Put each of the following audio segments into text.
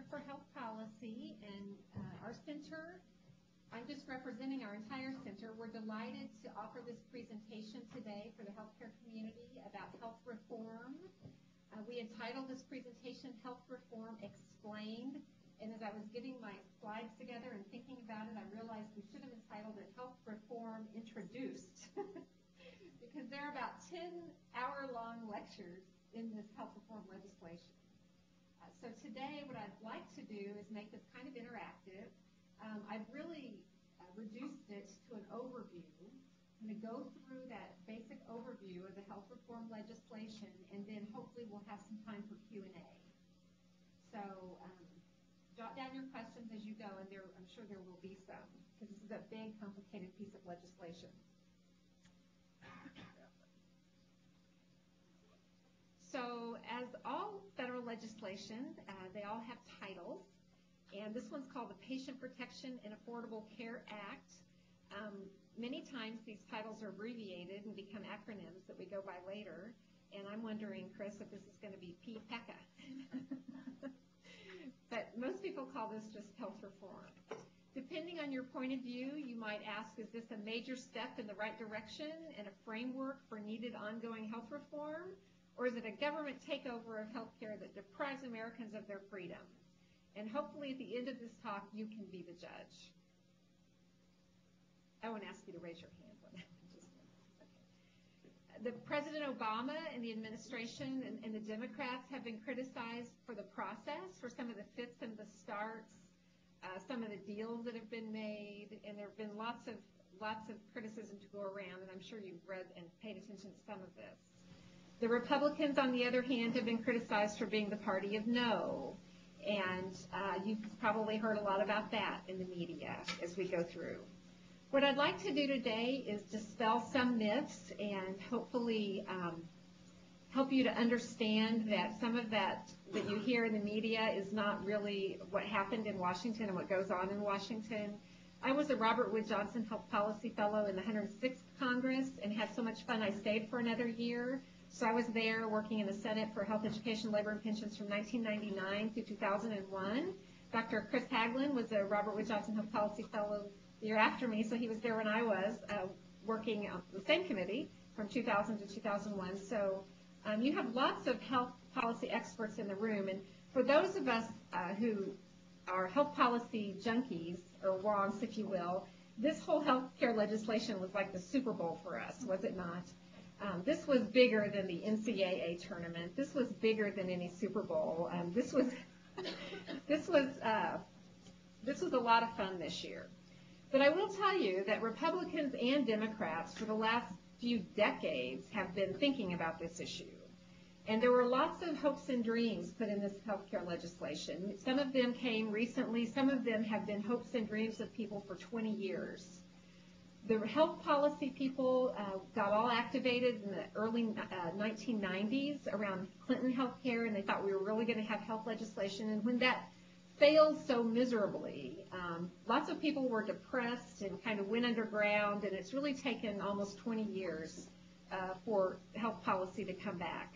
for Health Policy, and our center, I'm just representing our entire center. We're delighted to offer this presentation today for the healthcare community about health reform. We entitled this presentation, Health Reform Explained, and as I was getting my slides together and thinking about it, I realized we should have entitled it Health Reform Introduced, because there are about 10-hour-long lectures in this health reform legislation. So today, what I'd like to do is make this kind of interactive. I've really reduced it to an overview. I'm going to go through that basic overview of the health reform legislation, and then hopefully we'll have some time for Q&A. So jot down your questions as you go, and I'm sure there will be some, because this is a big, complicated piece of legislation. So as all federal legislation, they all have titles, and this one's called the Patient Protection and Affordable Care Act. Many times these titles are abbreviated and become acronyms that we go by later, and I'm wondering, Chris, if this is going to be PPECA. But most people call this just health reform. Depending on your point of view, you might ask, is this a major step in the right direction and a framework for needed ongoing health reform? Or is it a government takeover of healthcare that deprives Americans of their freedom? And hopefully at the end of this talk, you can be the judge. I won't ask you to raise your hand on that. The President Obama and the administration and the Democrats have been criticized for the process, for some of the fits and the starts, some of the deals that have been made, and there have been lots of criticism to go around, and I'm sure you've read and paid attention to some of this. The Republicans, on the other hand, have been criticized for being the party of no, and you've probably heard a lot about that in the media as we go through. What I'd like to do today is dispel some myths and hopefully help you to understand that some of that you hear in the media is not really what happened in Washington and what goes on in Washington. I was a Robert Wood Johnson Health Policy Fellow in the 106th Congress and had so much fun I stayed for another year. So I was there working in the Senate for Health, Education, Labor, and Pensions from 1999 through 2001. Dr. Chris Hagelin was a Robert Wood Johnson Health Policy Fellow the year after me, so he was there when I was working on the same committee from 2000 to 2001. So you have lots of health policy experts in the room, and for those of us who are health policy junkies, or wonks, if you will, this whole health care legislation was like the Super Bowl for us, was it not? This was bigger than the NCAA tournament. This was bigger than any Super Bowl. This was a lot of fun this year. But I will tell you that Republicans and Democrats for the last few decades have been thinking about this issue. And there were lots of hopes and dreams put in this health care legislation. Some of them came recently. Some of them have been hopes and dreams of people for 20 years. The health policy people got all activated in the early 1990s around Clinton health care, and they thought we were really going to have health legislation. And when that failed so miserably, lots of people were depressed and kind of went underground, and it's really taken almost 20 years for health policy to come back.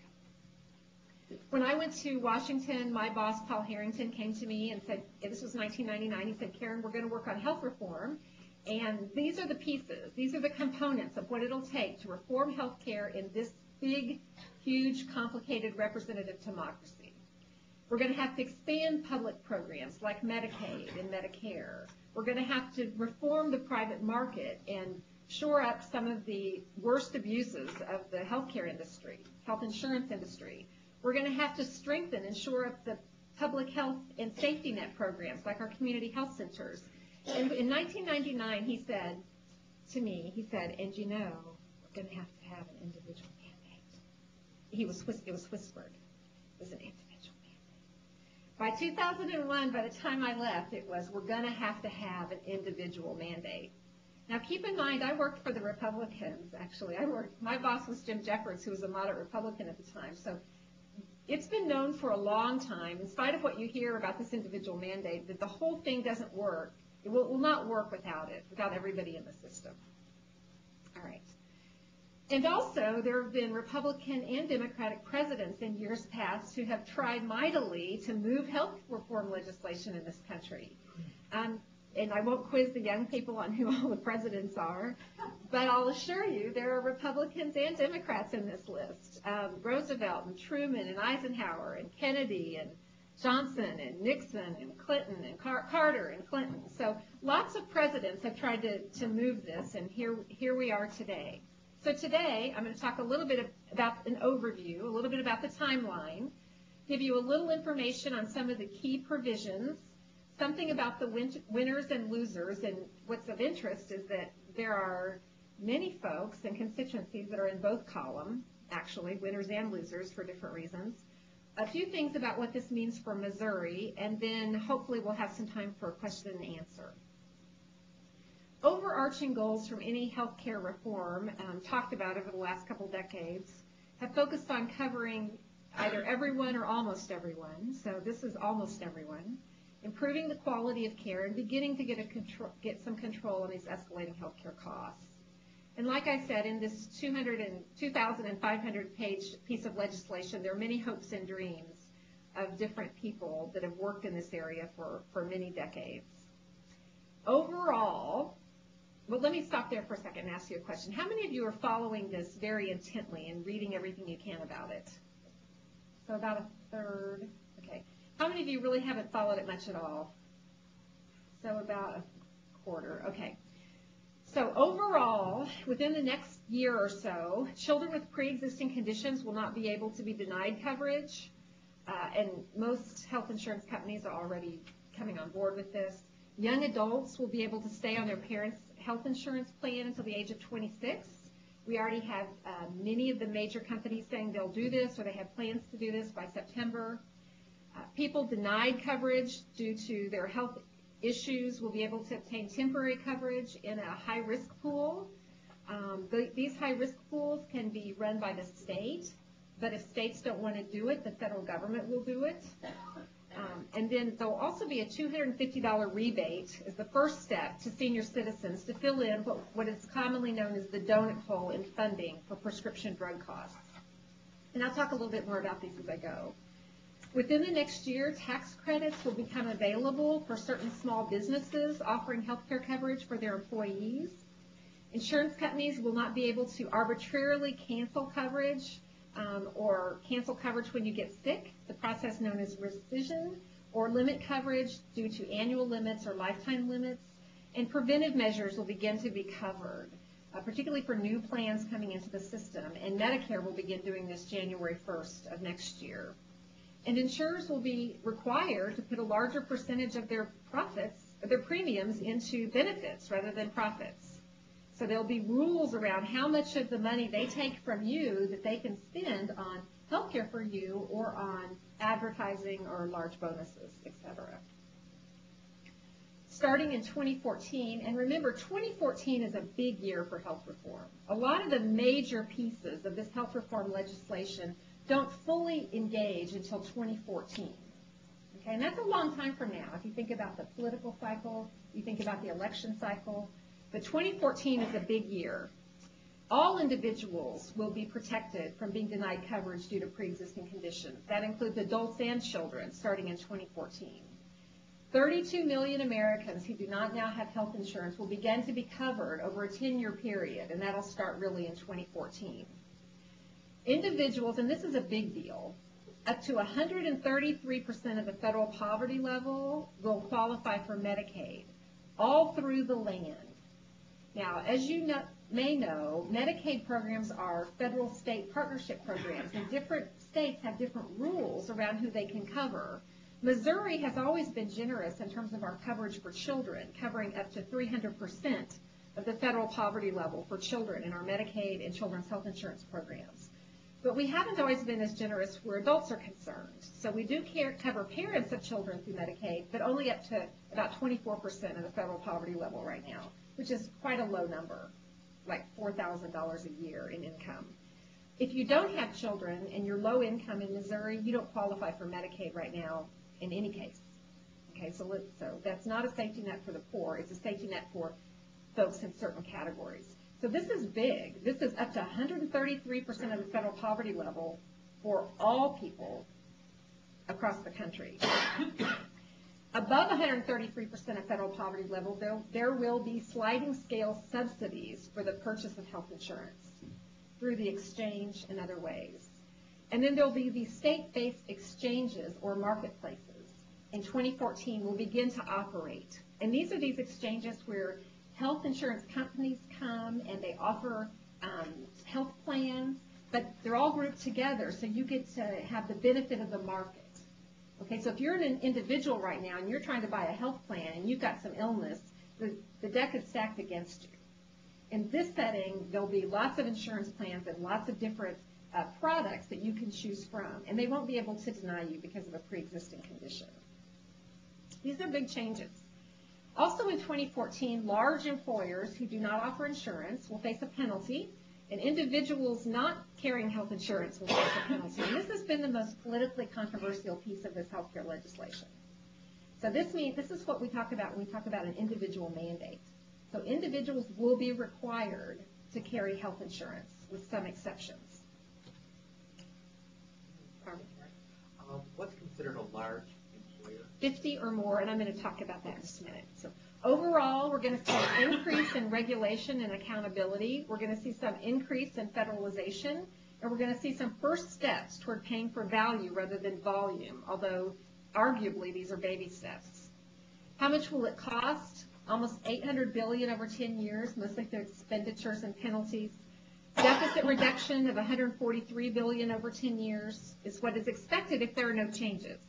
When I went to Washington, my boss, Paul Harrington, came to me and said, this was 1999, he said, Karen, we're going to work on health reform, and these are the pieces, these are the components of what it'll take to reform health care in this big, huge, complicated representative democracy. We're going to have to expand public programs like Medicaid and Medicare. We're going to have to reform the private market and shore up some of the worst abuses of the healthcare industry, health insurance industry. We're going to have to strengthen and shore up the public health and safety net programs like our community health centers. And in 1999, he said to me, he said, and you know, we're going to have an individual mandate. It was whispered. It was an individual. By 2001, by the time I left, it was, we're going to have an individual mandate. Now, keep in mind, I worked for the Republicans, actually. My boss was Jim Jeffords, who was a moderate Republican at the time. So it's been known for a long time, in spite of what you hear about this individual mandate, that the whole thing doesn't work. It will not work without it, without everybody in the system. All right. And also, there have been Republican and Democratic presidents in years past who have tried mightily to move health reform legislation in this country. And I won't quiz the young people on who all the presidents are, but I'll assure you there are Republicans and Democrats in this list. Roosevelt and Truman and Eisenhower and Kennedy and Johnson and Nixon and Clinton and Carter and Clinton. So lots of presidents have tried to move this, and here we are today. So today I'm going to talk a little bit about an overview, a little bit about the timeline, give you a little information on some of the key provisions, something about the winners and losers, and what's of interest is that there are many folks and constituencies that are in both columns, actually, winners and losers for different reasons. A few things about what this means for Missouri, and then hopefully we'll have some time for question and answer. Overarching goals from any healthcare reform talked about over the last couple decades have focused on covering either everyone or almost everyone, so this is almost everyone, improving the quality of care and beginning to get some control on these escalating healthcare costs. And like I said, in this 2,500-page piece of legislation, there are many hopes and dreams of different people that have worked in this area for many decades. Overall, well, let me stop there for a second and ask you a question. How many of you are following this very intently and reading everything you can about it? So about a third. Okay. How many of you really haven't followed it much at all? So about a quarter. Okay. So overall, within the next year or so, children with pre-existing conditions will not be able to be denied coverage, and most health insurance companies are already coming on board with this. Young adults will be able to stay on their parents' health insurance plan until the age of 26. We already have many of the major companies saying they'll do this, or they have plans to do this by September. People denied coverage due to their health issues will be able to obtain temporary coverage in a high-risk pool. These high-risk pools can be run by the state, but if states don't want to do it, the federal government will do it. And then there'll also be a $250 rebate as the first step to senior citizens to fill in what is commonly known as the donut hole in funding for prescription drug costs. And I'll talk a little bit more about these as I go. Within the next year, tax credits will become available for certain small businesses offering health care coverage for their employees. Insurance companies will not be able to arbitrarily cancel coverage or cancel coverage when you get sick, the process known as rescission, or limit coverage due to annual limits or lifetime limits, and preventive measures will begin to be covered, particularly for new plans coming into the system, and Medicare will begin doing this January 1st of next year. And insurers will be required to put a larger percentage of their premiums into benefits rather than profits. So there'll be rules around how much of the money they take from you that they can spend on health care for you or on advertising or large bonuses, etc. Starting in 2014, and remember 2014 is a big year for health reform. A lot of the major pieces of this health reform legislation don't fully engage until 2014. Okay, and that's a long time from now. If you think about the political cycle, you think about the election cycle, but 2014 is a big year. All individuals will be protected from being denied coverage due to pre-existing conditions. That includes adults and children starting in 2014. 32 million Americans who do not now have health insurance will begin to be covered over a 10-year period, and that'll start really in 2014. Individuals, and this is a big deal, up to 133% of the federal poverty level will qualify for Medicaid, all through the land. Now, as you may know, Medicaid programs are federal-state partnership programs, and different states have different rules around who they can cover. Missouri has always been generous in terms of our coverage for children, covering up to 300% of the federal poverty level for children in our Medicaid and children's health insurance programs. But we haven't always been as generous where adults are concerned. So we do cover parents of children through Medicaid, but only up to about 24% of the federal poverty level right now, which is quite a low number, like $4,000 a year in income. If you don't have children and you're low income in Missouri, you don't qualify for Medicaid right now in any case. Okay, so that's not a safety net for the poor. It's a safety net for folks in certain categories. So this is big. This is up to 133% of the federal poverty level for all people across the country. Above 133% of federal poverty level, there will be sliding scale subsidies for the purchase of health insurance through the exchange and other ways. And then there'll be these state-based exchanges or marketplaces. In 2014, will begin to operate. And these are these exchanges where health insurance companies come and they offer health plans, but they're all grouped together, so you get to have the benefit of the market. Okay, so if you're an individual right now and you're trying to buy a health plan and you've got some illness, the deck is stacked against you. In this setting, there'll be lots of insurance plans and lots of different products that you can choose from, and they won't be able to deny you because of a pre-existing condition. These are big changes. Also in 2014, large employers who do not offer insurance will face a penalty, and individuals not carrying health insurance will face a penalty. And this has been the most politically controversial piece of this healthcare legislation. So this is what we talk about when we talk about an individual mandate. So individuals will be required to carry health insurance with some exceptions. What's considered a large employer? 50 or more, and I'm going to talk about that in just a minute. So overall, we're going to see an increase in regulation and accountability. We're going to see some increase in federalization, and we're going to see some first steps toward paying for value rather than volume, although arguably these are baby steps. How much will it cost? Almost $800 billion over 10 years, mostly through expenditures and penalties. Deficit reduction of $143 billion over 10 years is what is expected if there are no changes.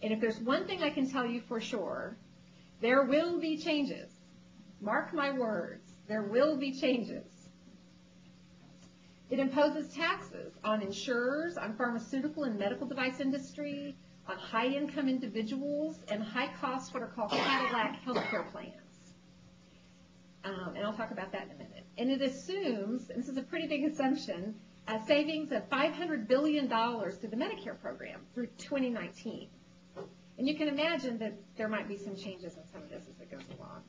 And if there's one thing I can tell you for sure, there will be changes. Mark my words, there will be changes. It imposes taxes on insurers, on pharmaceutical and medical device industry, on high-income individuals, and high-cost, what are called Cadillac healthcare plans. And I'll talk about that in a minute. And it assumes, and this is a pretty big assumption, savings of $500 billion through the Medicare program through 2019. And you can imagine that there might be some changes in some of this as it goes along.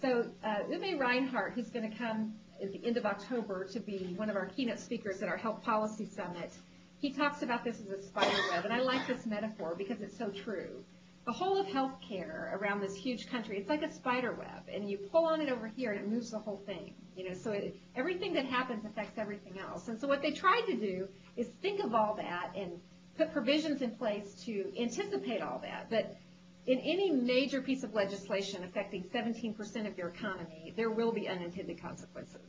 So Uwe Reinhardt, who's going to come at the end of October to be one of our keynote speakers at our Health Policy Summit, he talks about this as a spider web, and I like this metaphor because it's so true. The whole of healthcare around this huge country, it's like a spider web, and you pull on it over here and it moves the whole thing. So everything that happens affects everything else. And so what they tried to do is think of all that and put provisions in place to anticipate all that. But in any major piece of legislation affecting 17% of your economy, there will be unintended consequences.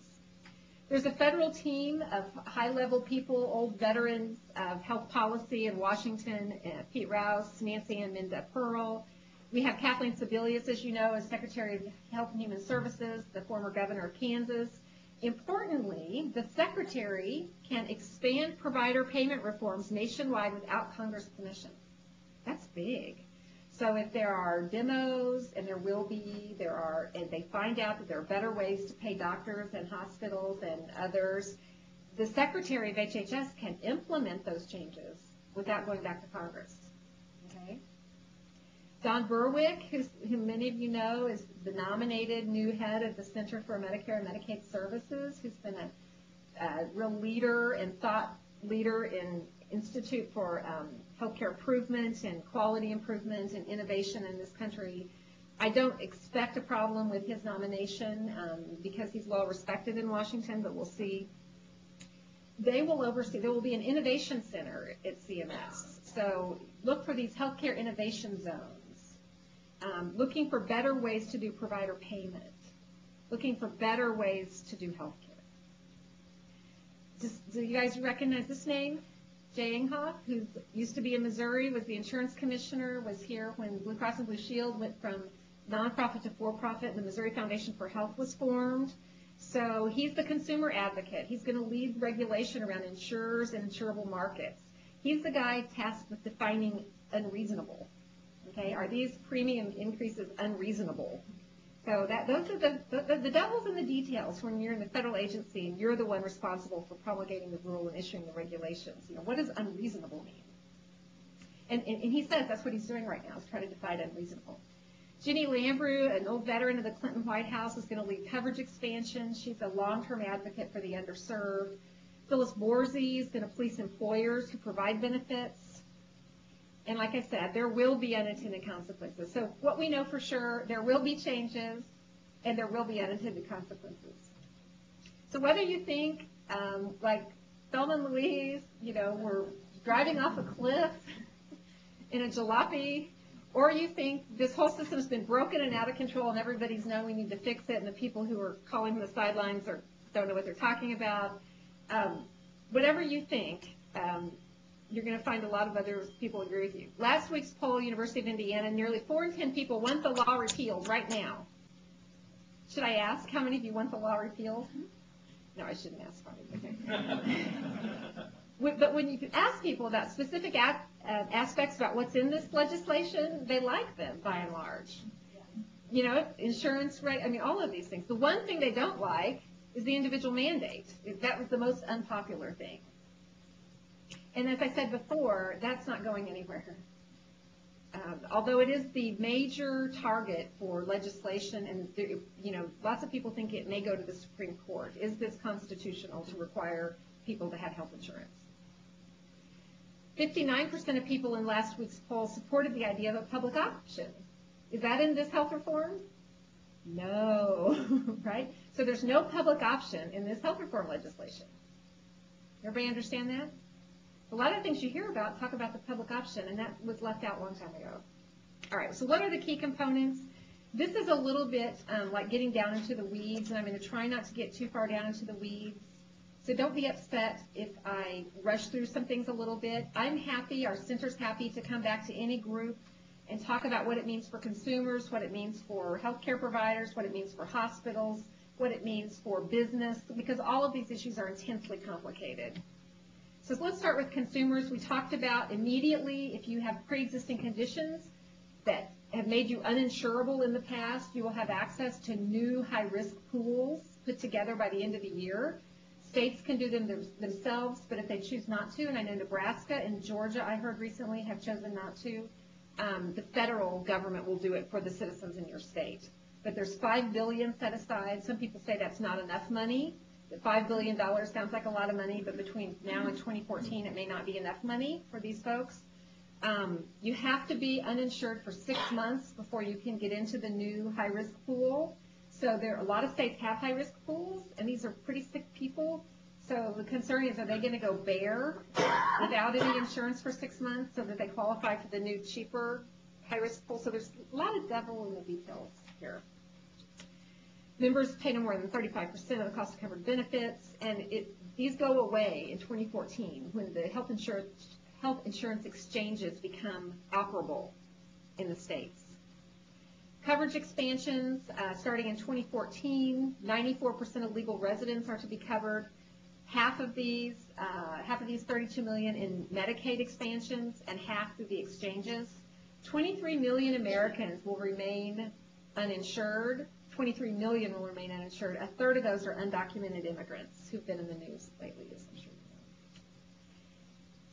There's a federal team of high-level people, old veterans of health policy in Washington, Pete Rouse, Nancy Ann Minda Pearl. We have Kathleen Sebelius, as you know, as Secretary of Health and Human Services, the former governor of Kansas. Importantly, the Secretary can expand provider payment reforms nationwide without Congress' permission. That's big. So if there are demos, and there will be, and they find out that there are better ways to pay doctors and hospitals and others, the Secretary of HHS can implement those changes without going back to Congress. Okay? Don Berwick, who many of you know is the nominated new head of the Center for Medicare and Medicaid Services, who's been a real leader and thought leader in Institute for Healthcare Improvement and Quality Improvement and Innovation in this country. I don't expect a problem with his nomination because he's well respected in Washington, but we'll see. They will oversee, there will be an innovation center at CMS. So look for these healthcare innovation zones, looking for better ways to do provider payment, looking for better ways to do healthcare. Do you guys recognize this name? Jay Inghoff, who used to be in Missouri, was the insurance commissioner, was here when Blue Cross and Blue Shield went from nonprofit to for-profit, and the Missouri Foundation for Health was formed. So he's the consumer advocate. He's going to lead regulation around insurers and insurable markets. He's the guy tasked with defining unreasonable. Okay, are these premium increases unreasonable? So those are the devil's in the details when you're in the federal agency and you're the one responsible for promulgating the rule and issuing the regulations. What does unreasonable mean? And he says that's what he's doing right now, is trying to define unreasonable. Ginny Lambrou, an old veteran of the Clinton White House, is going to lead coverage expansion. She's a long-term advocate for the underserved. Phyllis Borsey is going to police employers who provide benefits. And like I said, there will be unintended consequences. So what we know for sure, there will be changes, and there will be unintended consequences. So whether you think, like Thelma and Louise, we're driving off a cliff in a jalopy, or you think this whole system has been broken and out of control and everybody's known we need to fix it and the people who are calling from the sidelines don't know what they're talking about, whatever you think, you're going to find a lot of other people agree with you. Last week's poll, University of Indiana, nearly 4 in 10 people want the law repealed right now. Should I ask how many of you want the law repealed? No, I shouldn't ask. Okay. But when you ask people about specific aspects about what's in this legislation, they like them by and large. Insurance rate, all of these things. The one thing they don't like is the individual mandate. That was the most unpopular thing. And as I said before, that's not going anywhere. Although it is the major target for legislation, and lots of people think it may go to the Supreme Court. Is this constitutional to require people to have health insurance? 59% of people in last week's poll supported the idea of a public option. Is that in this health reform? No, right? So there's no public option in this health reform legislation. Everybody understand that? A lot of things you hear about talk about the public option, and that was left out a long time ago. All right, so what are the key components? This is a little bit like getting down into the weeds, and I'm going to try not to get too far down into the weeds. So don't be upset if I rush through some things a little bit. I'm happy, our center's happy to come back to any group and talk about what it means for consumers, what it means for healthcare providers, what it means for hospitals, what it means for business, because all of these issues are intensely complicated. So let's start with consumers. We talked about immediately if you have pre-existing conditions that have made you uninsurable in the past, you will have access to new high-risk pools put together by the end of the year. States can do them themselves, but if they choose not to, and I know Nebraska and Georgia, I heard recently, have chosen not to, the federal government will do it for the citizens in your state. But there's $5 billion set aside. Some people say that's not enough money. $5 billion sounds like a lot of money, but between now and 2014, it may not be enough money for these folks. You have to be uninsured for 6 months before you can get into the new high-risk pool. So a lot of states have high-risk pools, and these are pretty sick people. So the concern is, are they going to go bare without any insurance for 6 months so that they qualify for the new, cheaper high-risk pool? So there's a lot of devil in the details here. Members pay no more than 35% of the cost of covered benefits, and these go away in 2014 when the health insurance exchanges become operable in the states. Coverage expansions, starting in 2014, 94% of legal residents are to be covered. Half of these 32 million in Medicaid expansions, and half through the exchanges. 23 million Americans will remain uninsured. 23 million will remain uninsured. A third of those are undocumented immigrants who've been in the news lately, as I'm sure you know.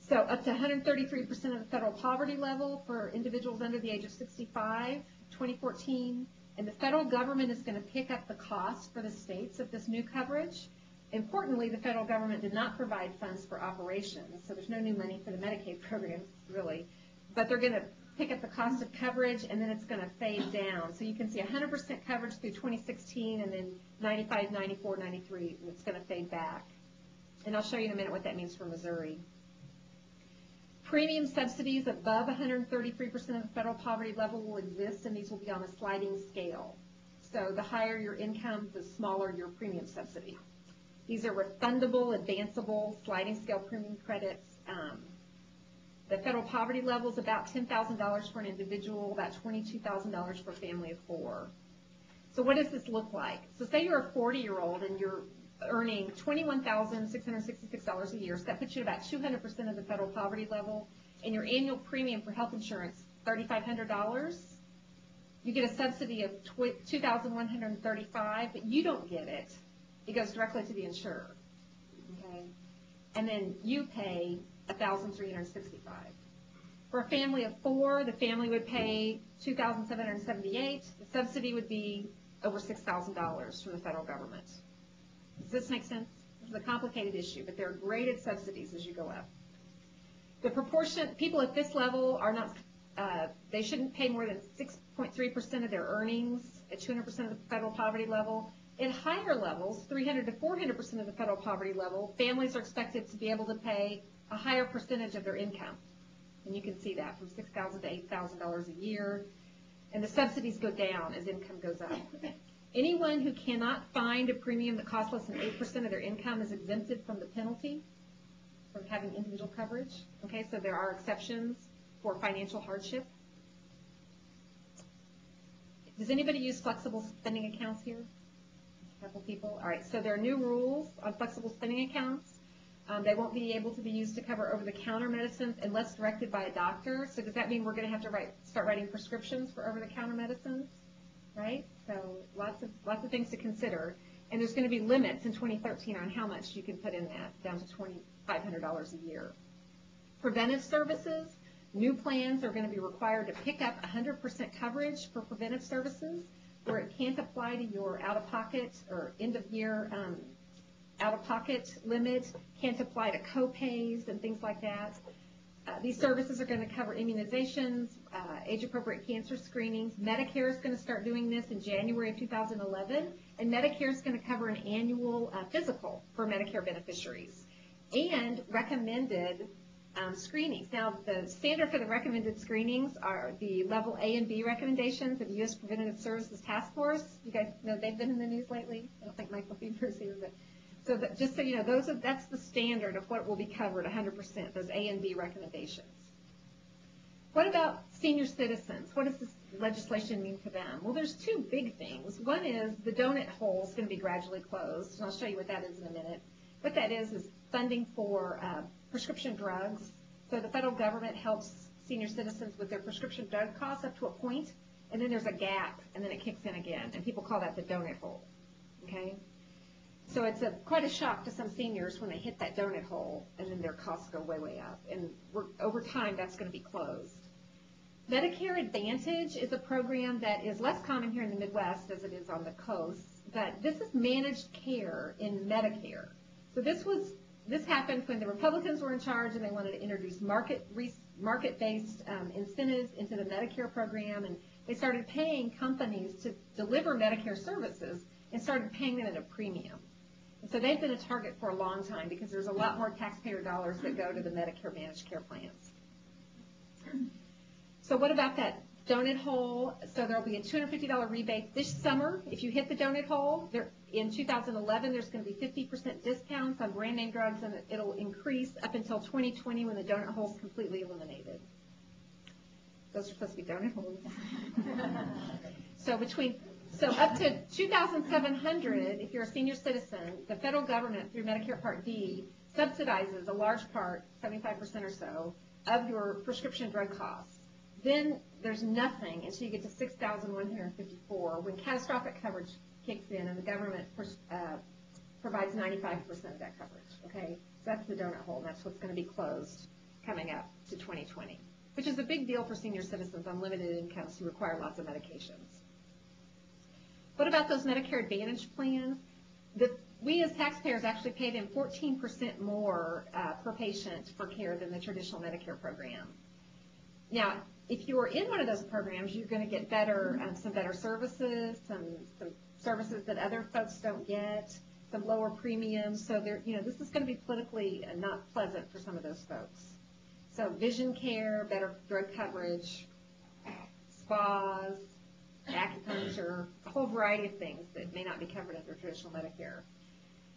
So up to 133% of the federal poverty level for individuals under the age of 65, 2014. And the federal government is going to pick up the cost for the states of this new coverage. Importantly, the federal government did not provide funds for operations, so there's no new money for the Medicaid program, really. But they're going to pick up the cost of coverage, and then it's going to fade down. So you can see 100% coverage through 2016, and then 95, 94, 93, it's going to fade back. And I'll show you in a minute what that means for Missouri. Premium subsidies above 133% of the federal poverty level will exist, and these will be on a sliding scale. So the higher your income, the smaller your premium subsidy. These are refundable, advanceable, sliding scale premium credits. The federal poverty level is about $10,000 for an individual, about $22,000 for a family of 4. So what does this look like? So say you're a 40-year-old and you're earning $21,666 a year, so that puts you at about 200% of the federal poverty level, and your annual premium for health insurance, $3,500. You get a subsidy of $2,135, but you don't get it. It goes directly to the insurer. Okay? And then you pay $1,365. For a family of 4, the family would pay $2,778. The subsidy would be over $6,000 from the federal government. Does this make sense? It's a complicated issue, but there are graded subsidies as you go up. The proportion, people at this level are not, they shouldn't pay more than 6.3% of their earnings at 200% of the federal poverty level. At higher levels, 300 to 400% of the federal poverty level, families are expected to be able to pay a higher percentage of their income. And you can see that from $6,000 to $8,000 a year. And the subsidies go down as income goes up. Anyone who cannot find a premium that costs less than 8% of their income is exempted from the penalty from having individual coverage. Okay, so there are exceptions for financial hardship. Does anybody use flexible spending accounts here? A couple people. All right, so there are new rules on flexible spending accounts. They won't be able to be used to cover over-the-counter medicines unless directed by a doctor. So does that mean we're going to have to start writing prescriptions for over-the-counter medicines? Right? So lots of things to consider. And there's going to be limits in 2013 on how much you can put in that, down to $2,500 a year. Preventive services, new plans are going to be required to pick up 100% coverage for preventive services where it can't apply to your out-of-pocket or end-of-year out-of-pocket limit, can't apply to co-pays and things like that. These services are going to cover immunizations, age-appropriate cancer screenings. Medicare is going to start doing this in January of 2011, and Medicare is going to cover an annual physical for Medicare beneficiaries and recommended screenings. Now, the standard for the recommended screenings are the level A and B recommendations of the U.S. Preventative Services Task Force. You guys know they've been in the news lately. I don't think Michael Fever's here, but so that, just so you know, that's the standard of what will be covered 100%, those A and B recommendations. What about senior citizens? What does this legislation mean for them? Well, there's two big things. One is the donut hole is going to be gradually closed, and I'll show you what that is in a minute. What that is funding for prescription drugs. So the federal government helps senior citizens with their prescription drug costs up to a point, and then there's a gap, and then it kicks in again, and people call that the donut hole. Okay? So it's quite a shock to some seniors when they hit that donut hole, and then their costs go way, way up. And over time, that's going to be closed. Medicare Advantage is a program that is less common here in the Midwest as it is on the coast, but this is managed care in Medicare. So this happened when the Republicans were in charge and they wanted to introduce market-based incentives into the Medicare program, and they started paying companies to deliver Medicare services and started paying them at a premium. And so they've been a target for a long time because there's a lot more taxpayer dollars that go to the Medicare managed care plans. So what about that donut hole? So there will be a $250 rebate this summer if you hit the donut hole. In 2011, there's going to be 50% discounts on brand name drugs, and it'll increase up until 2020 when the donut hole is completely eliminated. Those are supposed to be donut holes. So up to $2,700, if you're a senior citizen, the federal government through Medicare Part D subsidizes a large part, 75% or so, of your prescription drug costs. Then there's nothing until you get to $6,154 when catastrophic coverage kicks in and the government provides 95% of that coverage. Okay, so that's the donut hole, and that's what's going to be closed coming up to 2020, which is a big deal for senior citizens on limited incomes who require lots of medications. What about those Medicare Advantage plans? We as taxpayers actually pay them 14% more per patient for care than the traditional Medicare program. Now, if you're in one of those programs, you're going to get some better services, some services that other folks don't get, some lower premiums. So this is going to be politically not pleasant for some of those folks. So vision care, better drug coverage, spas, acupuncture, a whole variety of things that may not be covered under traditional Medicare.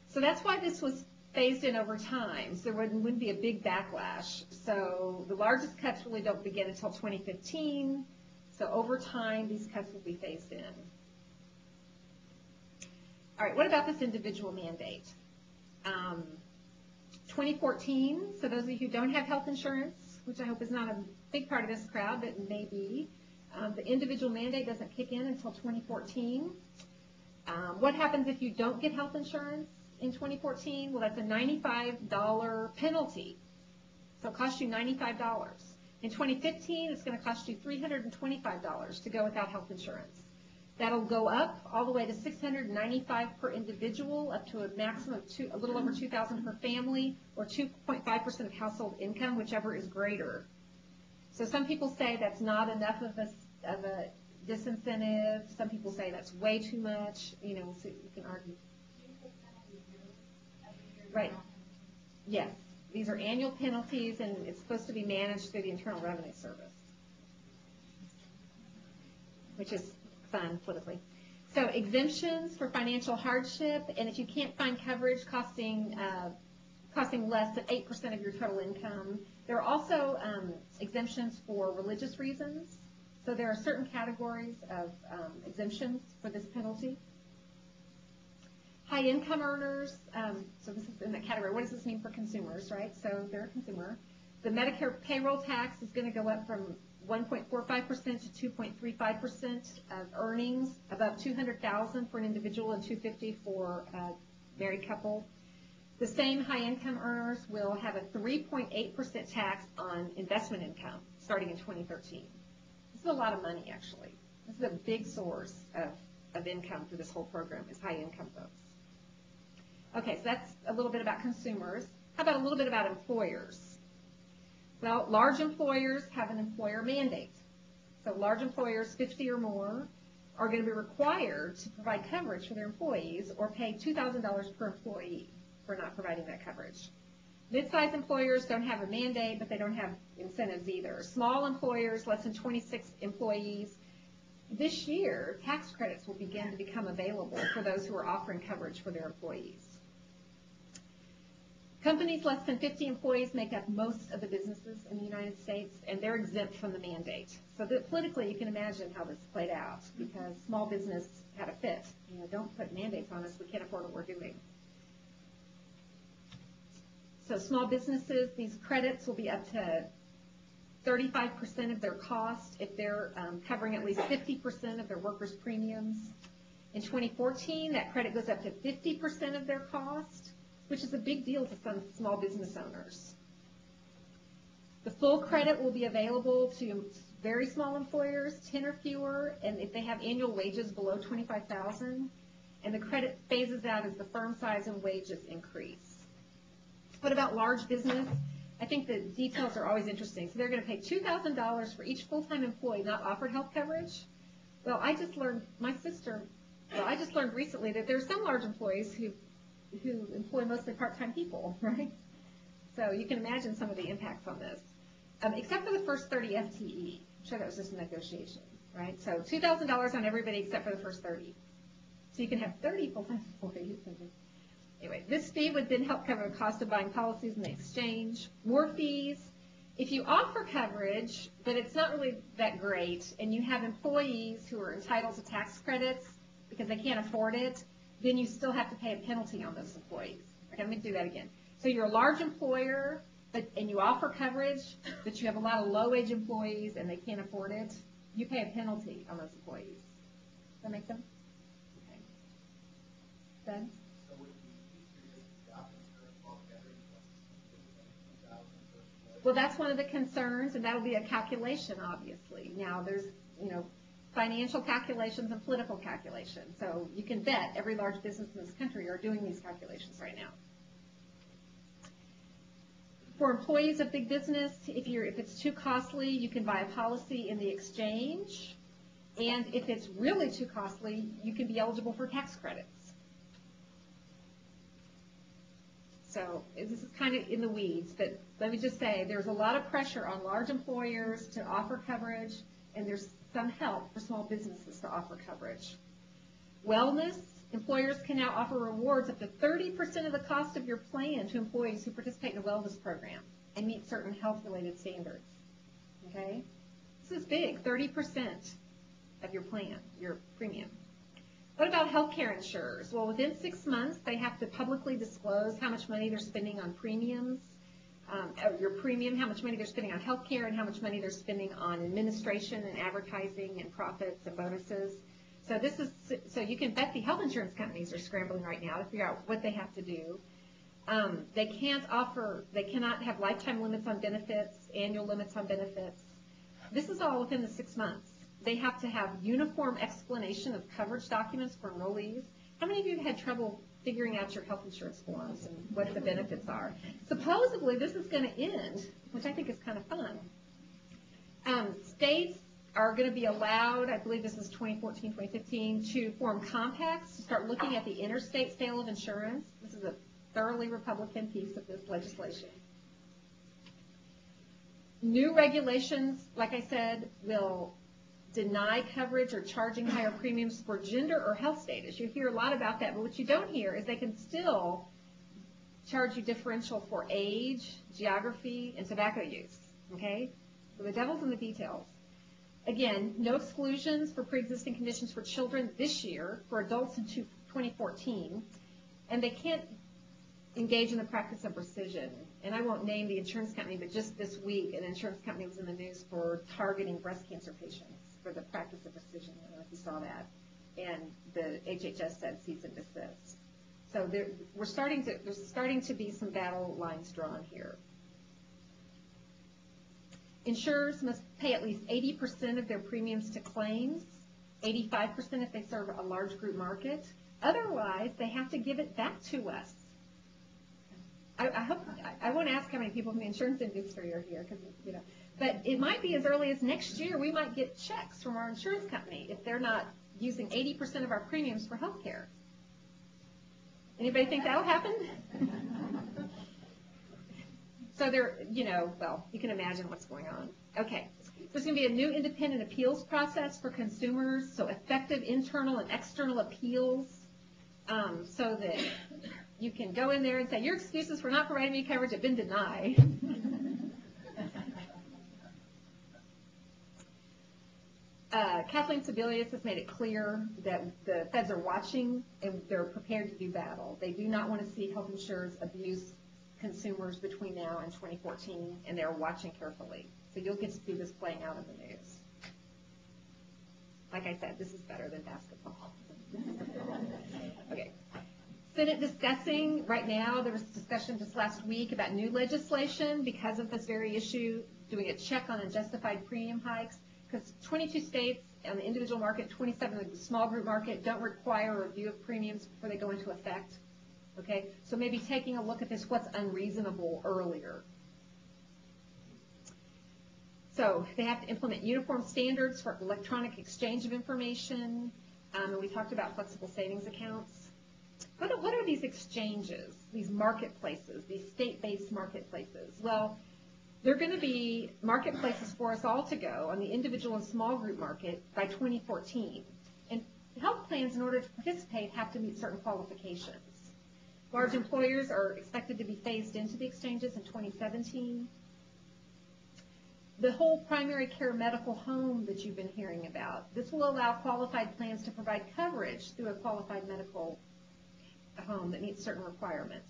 So that's why this was phased in over time, so there wouldn't be a big backlash. So the largest cuts really don't begin until 2015. So over time, these cuts will be phased in. All right, what about this individual mandate? 2014, so those of you who don't have health insurance, which I hope is not a big part of this crowd, but it may be, the individual mandate doesn't kick in until 2014. What happens if you don't get health insurance in 2014? Well, that's a $95 penalty. So it costs you $95. In 2015, it's going to cost you $325 to go without health insurance. That'll go up all the way to $695 per individual, up to a maximum of a little over $2,000 per family, or 2.5% of household income, whichever is greater. So some people say that's not enough of a disincentive. Some people say that's way too much. You know, so you can argue. Right. Yes. These are annual penalties, and it's supposed to be managed through the Internal Revenue Service, which is fun politically. So exemptions for financial hardship, and if you can't find coverage costing less than 8% of your total income. There are also exemptions for religious reasons. So there are certain categories of exemptions for this penalty. High income earners, so this is in that category. What does this mean for consumers, right? So they're a consumer. The Medicare payroll tax is going to go up from 1.45% to 2.35% of earnings, above $200,000 for an individual and $250,000 for a married couple. The same high income earners will have a 3.8% tax on investment income starting in 2013. This is a lot of money, actually. This is a big source of income for this whole program, is high income folks. Okay, so that's a little bit about consumers. How about a little bit about employers? Well, large employers have an employer mandate. So large employers, 50 or more, are going to be required to provide coverage for their employees or pay $2,000 per employee for not providing that coverage. Mid-sized employers don't have a mandate, but they don't have incentives either. Small employers, less than 26 employees, this year, tax credits will begin to become available for those who are offering coverage for their employees. Companies less than 50 employees make up most of the businesses in the United States, and they're exempt from the mandate. So that politically, you can imagine how this played out, because small business had a fit. You know, don't put mandates on us. We can't afford what we're doing. So small businesses, these credits will be up to 35% of their cost if they're covering at least 50% of their workers' premiums. In 2014, that credit goes up to 50% of their cost, which is a big deal to some small business owners. The full credit will be available to very small employers, 10 or fewer, and if they have annual wages below $25,000, and the credit phases out as the firm size and wages increase. What about large business? I think the details are always interesting. So they're going to pay $2,000 for each full-time employee not offered health coverage. Well, I just learned recently that there are some large employees who employ mostly part-time people, right? So you can imagine some of the impacts on this. Except for the first 30 FTE. I'm sure that was just a negotiation, right? So $2,000 on everybody except for the first 30. So you can have 30 full-time employees. Anyway, this fee would then help cover the cost of buying policies in the exchange. More fees. If you offer coverage, but it's not really that great, and you have employees who are entitled to tax credits because they can't afford it, then you still have to pay a penalty on those employees. Okay, let me do that again. So you're a large employer, and you offer coverage, but you have a lot of low-wage employees and they can't afford it, you pay a penalty on those employees. Does that make sense? Okay. Ben? So would it be easier just to stop insurance altogether? Well, that's one of the concerns, and that'll be a calculation, obviously. Now, there's, financial calculations and political calculations. So you can bet every large business in this country are doing these calculations right now. For employees of big business, if it's too costly, you can buy a policy in the exchange. And if it's really too costly, you can be eligible for tax credits. So this is kind of in the weeds, but let me just say there's a lot of pressure on large employers to offer coverage, and there's some help for small businesses to offer coverage. Wellness, employers can now offer rewards up to 30% of the cost of your plan to employees who participate in a wellness program and meet certain health-related standards. Okay? This is big, 30% of your plan, your premium. What about healthcare insurers? Well, within 6 months, they have to publicly disclose how much money they're spending on premiums, your premium, how much money they're spending on healthcare, and how much money they're spending on administration and advertising and profits and bonuses. So you can bet the health insurance companies are scrambling right now to figure out what they have to do. They cannot have lifetime limits on benefits, annual limits on benefits. This is all within the 6 months. They have to have uniform explanation of coverage documents for enrollees. How many of you have had trouble figuring out your health insurance forms and what the benefits are? Supposedly, this is going to end, which I think is kind of fun. States are going to be allowed, I believe this is 2014, 2015, to form compacts to start looking at the interstate sale of insurance. This is a thoroughly Republican piece of this legislation. New regulations, like I said, will deny coverage or charging higher premiums for gender or health status. You hear a lot about that, but what you don't hear is they can still charge you differential for age, geography, and tobacco use, okay? So the devil's in the details. Again, no exclusions for pre-existing conditions for children this year, for adults in 2014, and they can't engage in the practice of rescission. And I won't name the insurance company, but just this week, an insurance company was in the news for targeting breast cancer patients for the practice of rescission. I don't know if you saw that. And the HHS said cease and desist. So there's starting to be some battle lines drawn here. Insurers must pay at least 80% of their premiums to claims, 85% if they serve a large group market. Otherwise, they have to give it back to us. I won't ask how many people from the insurance industry are here, because but it might be as early as next year we might get checks from our insurance company if they're not using 80% of our premiums for health care. Anybody think that'll happen? So well, you can imagine what's going on. Okay, there's going to be a new independent appeals process for consumers, so effective internal and external appeals, so that you can go in there and say, your excuses for not providing me coverage have been denied. Kathleen Sebelius has made it clear that the feds are watching and they're prepared to do battle. They do not want to see health insurers abuse consumers between now and 2014, and they're watching carefully. So you'll get to see this playing out in the news. Like I said, this is better than basketball. Okay. Senate discussing right now, there was discussion just last week about new legislation because of this very issue, doing a check on unjustified premium hikes, because 22 states on the individual market, 27 of the small group market don't require a review of premiums before they go into effect. Okay, so maybe taking a look at this, what's unreasonable earlier. So they have to implement uniform standards for electronic exchange of information, and we talked about flexible savings accounts. What are these exchanges, these marketplaces, these state-based marketplaces? Well, they're going to be marketplaces for us all to go on the individual and small group market by 2014. And health plans, in order to participate, have to meet certain qualifications. Large employers are expected to be phased into the exchanges in 2017. The whole primary care medical home that you've been hearing about, this will allow qualified plans to provide coverage through a qualified medical home that meets certain requirements.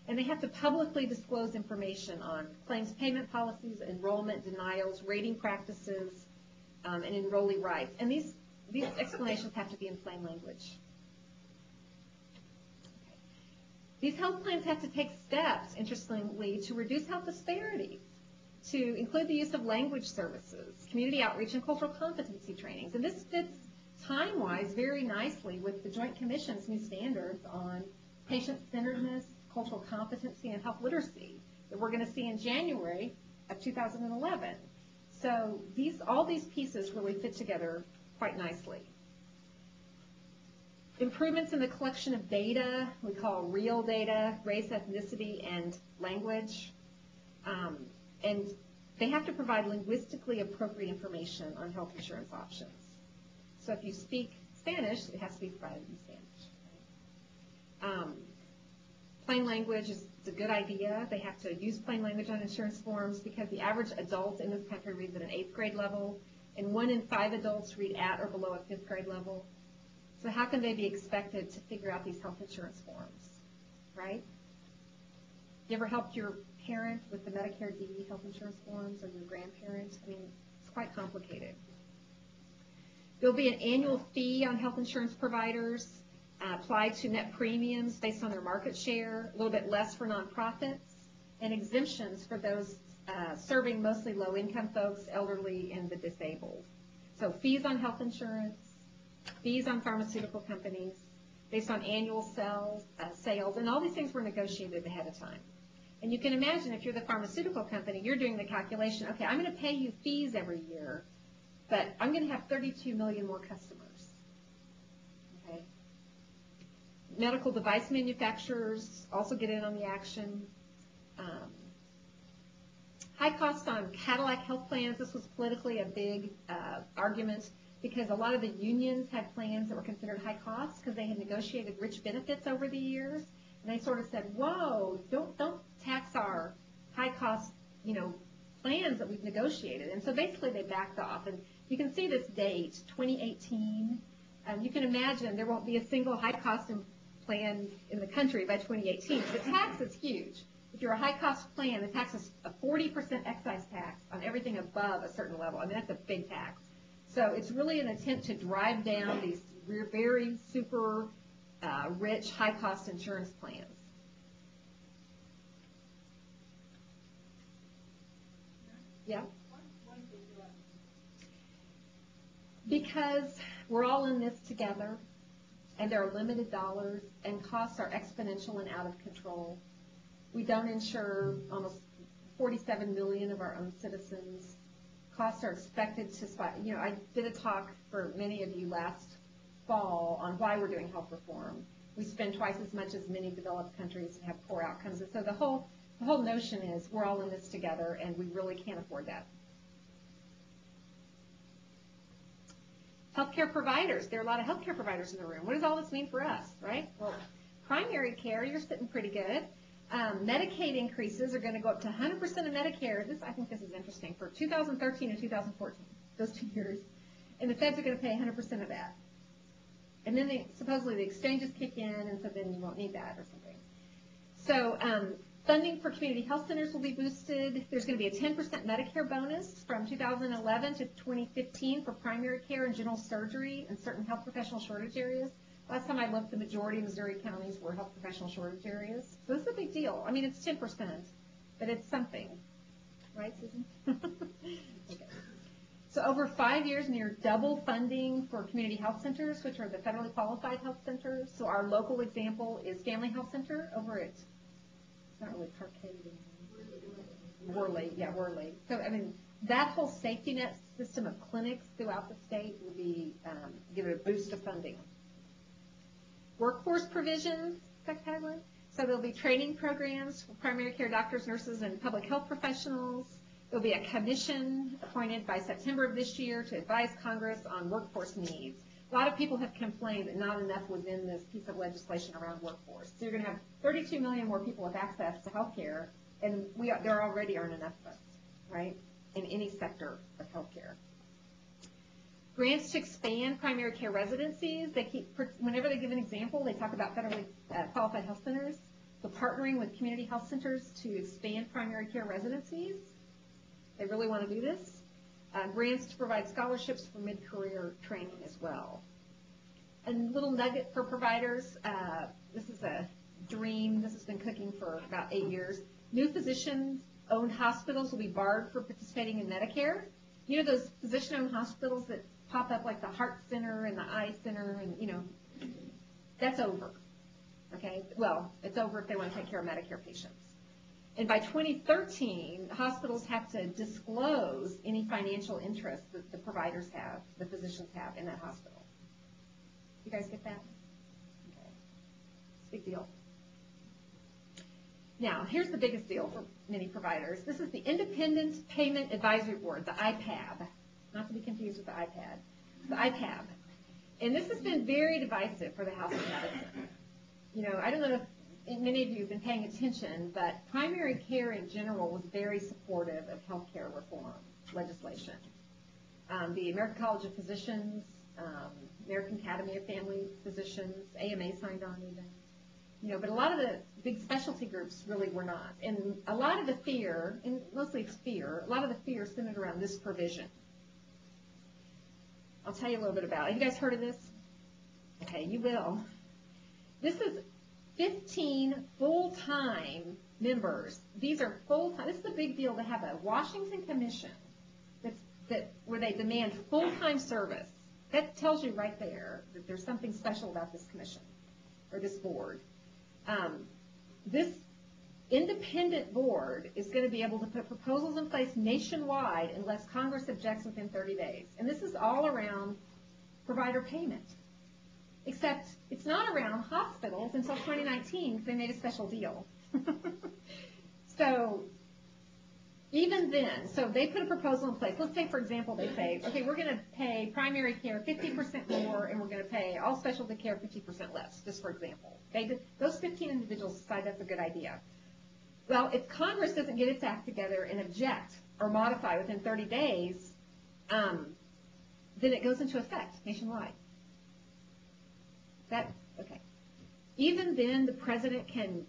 And they have to publicly disclose information on claims payment policies, enrollment denials, rating practices, and enrollee rights. And these explanations have to be in plain language. These health plans have to take steps, interestingly, to reduce health disparities, to include the use of language services, community outreach, and cultural competency trainings. And this fits time-wise very nicely with the Joint Commission's new standards on patient-centeredness, cultural competency, and health literacy that we're going to see in January of 2011. So all these pieces really fit together quite nicely. Improvements in the collection of data, we call real data, race, ethnicity, and language. And they have to provide linguistically appropriate information on health insurance options. So if you speak Spanish, it has to be provided in Spanish. Plain language is a good idea. They have to use plain language on insurance forms because the average adult in this country reads at an 8th grade level, and 1 in 5 adults read at or below a 5th grade level. So how can they be expected to figure out these health insurance forms, right? You ever helped your parent with the Medicare D health insurance forms, or your grandparent? I mean, it's quite complicated. There'll be an annual fee on health insurance providers. applied to net premiums based on their market share, a little bit less for nonprofits, and exemptions for those serving mostly low-income folks, elderly, and the disabled. So fees on health insurance, fees on pharmaceutical companies, based on annual sales, and all these things were negotiated ahead of time. And you can imagine if you're the pharmaceutical company, you're doing the calculation, okay, I'm going to pay you fees every year, but I'm going to have 32 million more customers. Okay. Medical device manufacturers also get in on the action. High cost on Cadillac health plans. This was politically a big argument because a lot of the unions had plans that were considered high cost because they had negotiated rich benefits over the years. And they sort of said, whoa, don't tax our high cost, plans that we've negotiated. And so basically they backed off. And you can see this date, 2018. You can imagine there won't be a single high cost plan in the country by 2018. The tax is huge. If you're a high-cost plan, the tax is a 40% excise tax on everything above a certain level. I mean, that's a big tax. So it's really an attempt to drive down these very super rich, high-cost insurance plans. Yeah? Because we're all in this together, and there are limited dollars, and costs are exponential and out of control. We don't insure almost 47 million of our own citizens. Costs are expected to spike. I did a talk for many of you last fall on why we're doing health reform. We spend twice as much as many developed countries and have poor outcomes. And so the whole notion is we're all in this together, and we really can't afford that. Healthcare providers. There are a lot of healthcare providers in the room. What does all this mean for us, right? Well, primary care, you're sitting pretty good. Medicaid increases are going to go up to 100% of Medicare. I think this is interesting, for 2013 and 2014, those 2 years. And the feds are going to pay 100% of that. And then supposedly the exchanges kick in, and so then you won't need that or something. So funding for community health centers will be boosted. There's going to be a 10% Medicare bonus from 2011 to 2015 for primary care and general surgery in certain health professional shortage areas. Last time I looked, the majority of Missouri counties were health professional shortage areas. So this is a big deal. I mean, it's 10%, but it's something. Right, Susan? Okay. So over 5 years, near double funding for community health centers, which are the federally qualified health centers. So our local example is Family Health Center over at, it's not really Parkade, Worley. Yeah, Worley. So, I mean, that whole safety net system of clinics throughout the state will be give it a boost of funding. Workforce provisions, so there'll be training programs for primary care doctors, nurses, and public health professionals. There'll be a commission appointed by September of this year to advise Congress on workforce needs. A lot of people have complained that not enough was in this piece of legislation around workforce. So you're going to have 32 million more people with access to health care, and there already aren't enough of us, right, in any sector of health care. Grants to expand primary care residencies. Whenever they give an example, they talk about federally qualified health centers. So partnering with community health centers to expand primary care residencies. They really want to do this. Grants to provide scholarships for mid-career training as well. A little nugget for providers. This is a dream. This has been cooking for about 8 years. New physician-owned hospitals will be barred for participating in Medicare. You know those physician-owned hospitals that pop up like the Heart Center and the Eye Center, and that's over. Okay, well, it's over if they want to take care of Medicare patients. And by 2013, hospitals have to disclose any financial interest that the providers have, the physicians have in that hospital. You guys get that? Okay, it's a big deal. Now, here's the biggest deal for many providers. This is the Independent Payment Advisory Board, the IPAB. Not to be confused with the iPad. The IPAB. And this has been very divisive for the House of Medicine. I don't know if many of you have been paying attention, but primary care in general was very supportive of health care reform legislation. The American College of Physicians, American Academy of Family Physicians, AMA signed on even. But a lot of the big specialty groups really were not. And a lot of the fear, and mostly it's fear, a lot of the fear centered around this provision. I'll tell you a little bit about it. Have you guys heard of this? Okay, you will. This is 15 full-time members. These are full-time. This is a big deal to have a Washington Commission where they demand full-time service. That tells you right there that there's something special about this commission or this board. This independent board is going to be able to put proposals in place nationwide unless Congress objects within 30 days. And this is all around provider payment. Except it's not around hospitals until 2019 because they made a special deal. So even then, so they put a proposal in place. Let's say, for example, they say, okay, we're going to pay primary care 50% more and we're going to pay all specialty care 50% less, just for example. Those 15 individuals decide that's a good idea. Well, if Congress doesn't get its act together and object or modify within 30 days, then it goes into effect nationwide. Okay. Even then, the president can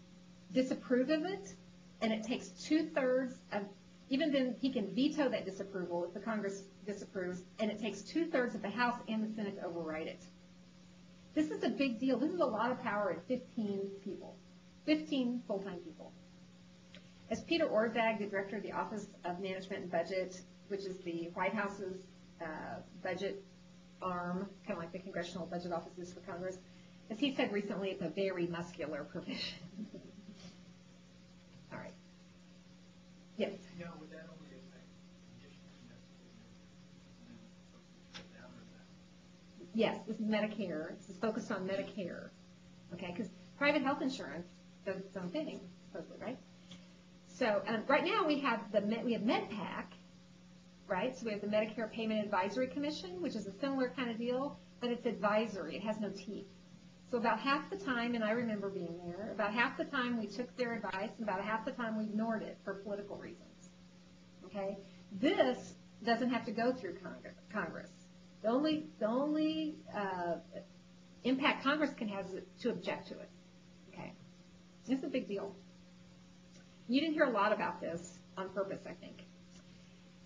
disapprove of it, and it takes 2/3 of, even then he can veto that disapproval if the Congress disapproves, and it takes 2/3 of the House and the Senate to override it. This is a big deal. This is a lot of power in 15 people, 15 full-time people. As Peter Orszag, the director of the Office of Management and Budget, which is the White House's budget arm, kind of like the Congressional Budget Office is for Congress, as he said recently, it's a very muscular provision. All right. Yes? No, would that only affect conditions necessary down or that? Yes, this is Medicare. This is focused on Medicare. Okay, because private health insurance does its own thing, supposedly, right? So right now we have MedPAC, right? So we have the Medicare Payment Advisory Commission, which is a similar kind of deal, but it's advisory. It has no teeth. So about half the time, and I remember being there, about half the time we took their advice, and about half the time we ignored it for political reasons. Okay? This doesn't have to go through Congress. The only impact Congress can have is to object to it. Okay? It's a big deal. You didn't hear a lot about this on purpose, I think.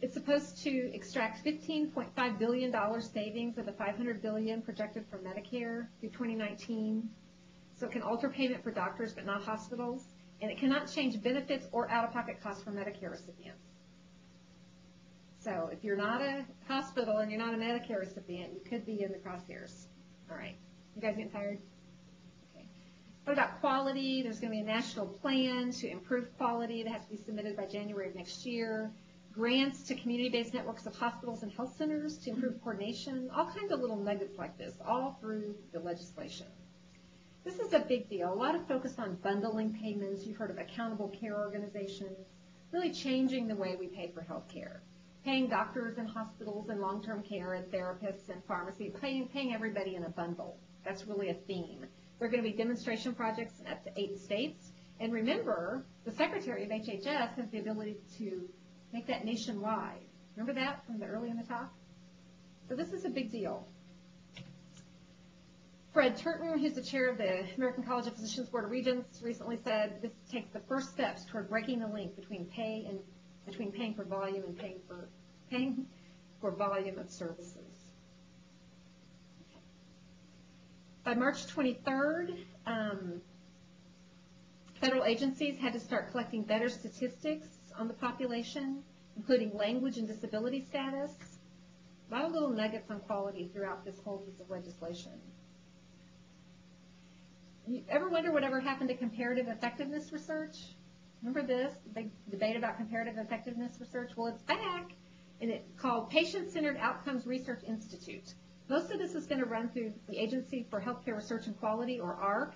It's supposed to extract $15.5 billion savings of the $500 billion projected for Medicare through 2019. So it can alter payment for doctors but not hospitals. And it cannot change benefits or out-of-pocket costs for Medicare recipients. So if you're not a hospital and you're not a Medicare recipient, you could be in the crosshairs. All right. You guys getting tired? Okay. What about quality? There's going to be a national plan to improve quality that has to be submitted by January of next year. Grants to community-based networks of hospitals and health centers to improve coordination, all kinds of little nuggets like this, all through the legislation. This is a big deal. A lot of focus on bundling payments. You've heard of accountable care organizations, really changing the way we pay for health care, paying doctors and hospitals and long-term care and therapists and pharmacy, paying everybody in a bundle. That's really a theme. There are going to be demonstration projects in up to 8 states. And remember, the Secretary of HHS has the ability to make that nationwide. Remember that from the early in the talk? So this is a big deal. Fred Turton, who's the chair of the American College of Physicians Board of Regents, recently said this takes the first steps toward breaking the link between paying for volume and paying for volume of services. Okay. By March 23rd, federal agencies had to start collecting better statistics on the population, including language and disability status. A lot of little nuggets on quality throughout this whole piece of legislation. You ever wonder whatever happened to comparative effectiveness research? Remember this big debate about comparative effectiveness research? Well, it's back, and it's called Patient-Centered Outcomes Research Institute. Most of this is going to run through the Agency for Healthcare Research and Quality, or AHRQ,